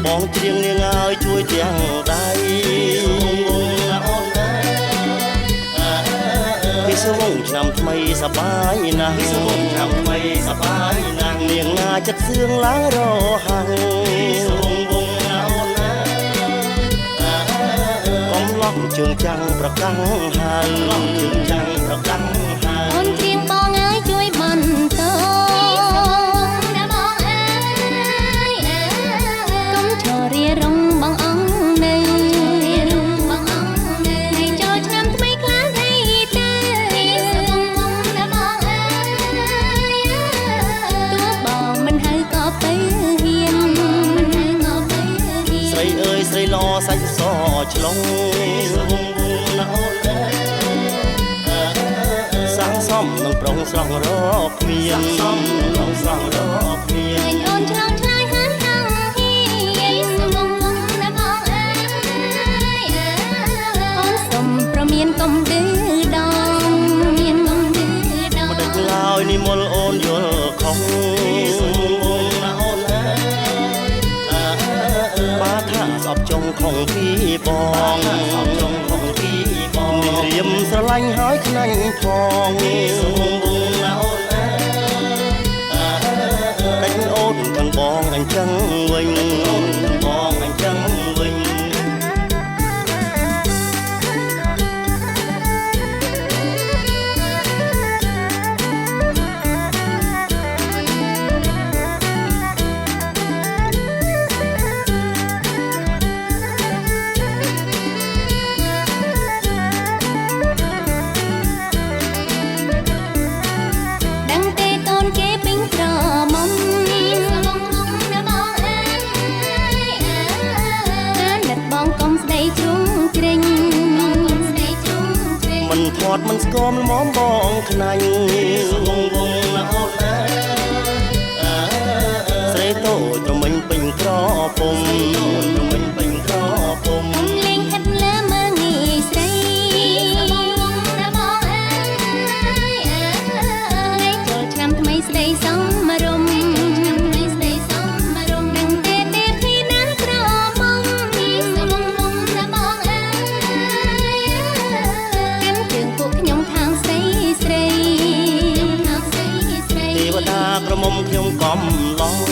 បងច្រៀងនាងឲ្យជួយទាំងដៃពីសវងឆ្នាំថ្មីសប្បាយណាស់ពីសវងឆ្នាំថ្មីសប្បាយណាស់នាងណាចិត្តសឿងឡើងរហ័ងជើងចាំងប្រកាំងហើយជើងចាំងប្រកាំងហើយអូនច្រៀងបងអើយជួយបន្តណាបងអើយកុំឈររៀរងបងអង្គនៅរៀរងបងអង្គនៅចូលឆ្នាំថ្មីខ្លាំងអីទៅណាបងអើយទោះបងមិនហៅក៏ទៅហ៊ានមិនហៅក៏ទៅហ៊ានស្រីអើយស្រីល្អសាច់សឆ្លងសាំងសំនឹងប្រុងស្រស់រកគ្មានសំប្រុងស្រស់រកគ្មានអូនឆ្លងឆ្លើយហានអងហ៊ានសវងណាបងអើយអូនសុំប្រមានកុំឌឺដងមានកុំឌឺដងមិនដឹងឡើយនិមលអូនយល់ខុសសវងណាអូនអើយបាថាស្អប់ចុងខំពីបងស្អប់ចុងខំពីបងរៀមស្រឡាញ់ហើយខ្លាញ់ផងសវងណាអូនអើយតែអូនខាងបងអញ្ចឹងវិញបងអញ្ចឹងវិញថត់មិនស្គមល្មមបងខ្នាញ់សវងណាអូនអើយស្រីតូចត្រមិញពេញក្រពុំត្រមិញពេញក្រពុំលេងខាត់លើមើងងាយស្រីសវងណាបងអើយចូលឆ្នាំថ្មីស្ដីសមរម្យឆ្នាំថ្មីស្ដីសមរម្យដឹងទេពីណាក្រមុំសវងណាបងអើយខ្ញុំខាងស្រីស្រីខ្ញុំខាងស្រីស្រីទេវតាក្រមុំខ្ញុំកំឡង